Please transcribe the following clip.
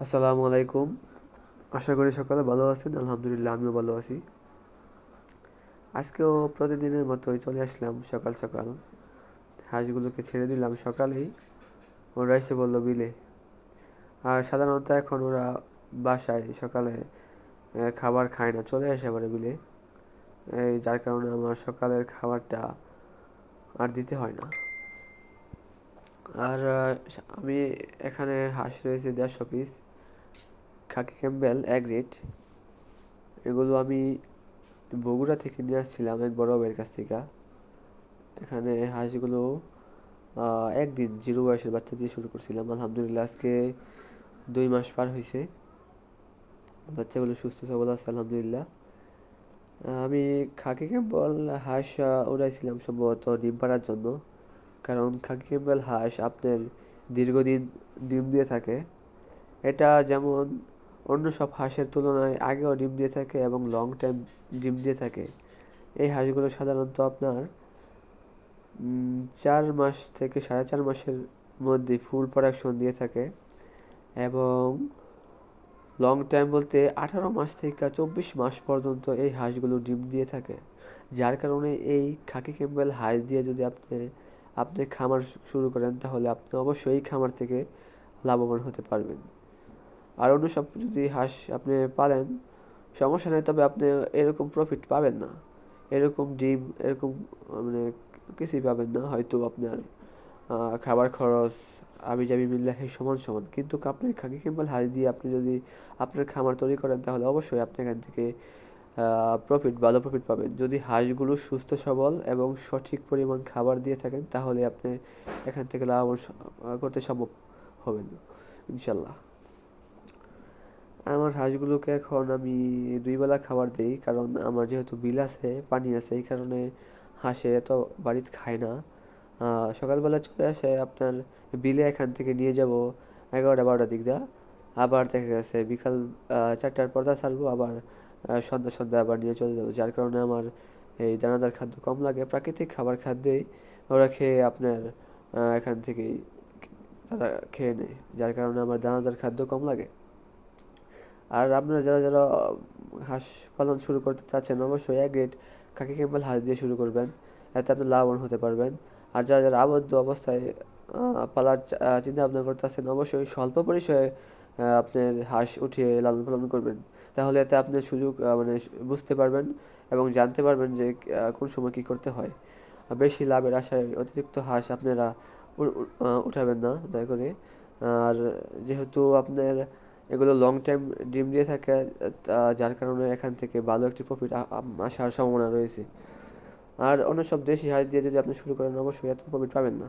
আসসালামু আলাইকুম। আশা করি সকালে ভালো আছেন। আলহামদুলিল্লাহ, আমিও ভালো আছি। আজকেও প্রতিদিনের মতোই চলে আসলাম সকাল সকাল। হাঁসগুলোকে ছেড়ে দিলাম সকালেই। ওরা এসে বললো বিলে। আর সাধারণত এখন ওরা বাসায় সকালে খাবার খায় না, চলে আসে আমার বিলে। যার কারণে আমার সকালের খাবারটা আর দিতে হয় না। আর আমি এখানে হাঁস রয়েছে 150 পিস, খাকি ক্যাম্বেল এক রেট। এগুলো আমি বগুড়া থেকে নিয়ে আসছিলাম এক বড় ভাইয়ের কাছ থেকে। এখানে হাঁসগুলো একদিন জিরো বয়সের বাচ্চা দিয়ে শুরু করছিলাম। আলহামদুলিল্লাহ, আজকে 2 মাস পার হয়েছে। বাচ্চাগুলো সুস্থ সবল আছে আলহামদুলিল্লাহ। আমি খাকি ক্যাম্পল হাঁস উড়াইছিলাম সম্ভবত ডিম পাড়ার জন্য। কারণ খাকি ক্যাম্পল হাঁস আপনার দীর্ঘদিন ডিম দিয়ে থাকে। এটা যেমন অন্য সব হাঁসের তুলনায় আগেও ডিম দিয়ে থাকে এবং লং টাইম ডিম দিয়ে থাকে। এই হাঁসগুলো সাধারণত আপনার 4 মাস থেকে 4.5 মাসের মধ্যে ফুল প্রোডাকশন দিয়ে থাকে। এবং লং টাইম বলতে 18 মাস থেকে 24 মাস পর্যন্ত এই হাঁসগুলো ডিম দিয়ে থাকে। যার কারণে এই খাকি ক্যাম্বেল হাঁস দিয়ে যদি আপনি খামার শুরু করেন, তাহলে আপনি অবশ্যই এই খামার থেকে লাভবান হতে পারবেন। আর অন্য সব যদি হাঁস আপনি পালেন, সমস্যা নেই, তবে আপনি এরকম প্রফিট পাবেন না। এরকম ডিম, এরকম মানে কিছুই পাবেন না। হয়তো আপনার খাবার খরচ আবিজাবি মিললে সমান সমান, কিন্তু আপনি খাকি ক্যাম্পেল হাঁস দিয়ে আপনি যদি আপনার খামার তৈরি করেন, তাহলে অবশ্যই আপনি এখান থেকে ভালো প্রফিট পাবেন। যদি হাঁসগুলো সুস্থ সবল এবং সঠিক পরিমাণ খাবার দিয়ে থাকেন, তাহলে আপনি এখান থেকে লাভবান করতে সম্ভব হবেন ইনশাল্লাহ। আমার হাঁসগুলোকে এখন আমি 2 বেলা খাবার দিই, কারণ আমার যেহেতু বিল আছে, পানি আছে, এই কারণে হাঁসে এত বাড়িতে খায় না। সকালবেলা চলে আসে আপনার বিলে, এখান থেকে নিয়ে যাব 11টা 12টার দিক দিয়ে। আবার দেখা গেছে বিকাল 4টার পর ছাড়বো, আবার সন্ধ্যা সন্ধ্যা আবার নিয়ে চলে যাবো। যার কারণে আমার এই দানাদার খাদ্য কম লাগে, প্রাকৃতিক খাবার খাদ্যেই ওরা খেয়ে আপনার এখান থেকেই তারা খেয়ে নেয়। যার কারণে আমার দানাদার খাদ্য কম লাগে। আর আপনারা যারা যারা হাঁস পালন শুরু করতে চাচ্ছেন, অবশ্যই এক গ্রেড খাকি ক্যাম্পেল হাঁস দিয়ে শুরু করবেন। এতে আপনি লাভবান হতে পারবেন। আর যারা যারা আবদ্ধ অবস্থায় পালার চিন্তা ভাবনা করতেছেন, অবশ্যই স্বল্প পরিসরে আপনার হাঁস উঠিয়ে লালন পালন করবেন। তাহলে এতে আপনি সুযোগ মানে বুঝতে পারবেন এবং জানতে পারবেন যে কোন সময় কী করতে হয়। বেশি লাভের আশায় অতিরিক্ত হাঁস আপনারা উঠাবেন না দয়া করে। আর যেহেতু আপনার এগুলো লং টাইম ডিম দিয়ে থাকে, যার কারণে এখান থেকে ভালো একটি প্রফিট আসার সম্ভাবনা রয়েছে। আর অন্য সব দেশি হাঁস দিয়ে যদি আপনি শুরু করেন, অবশ্যই এত প্রফিট পাবেন না।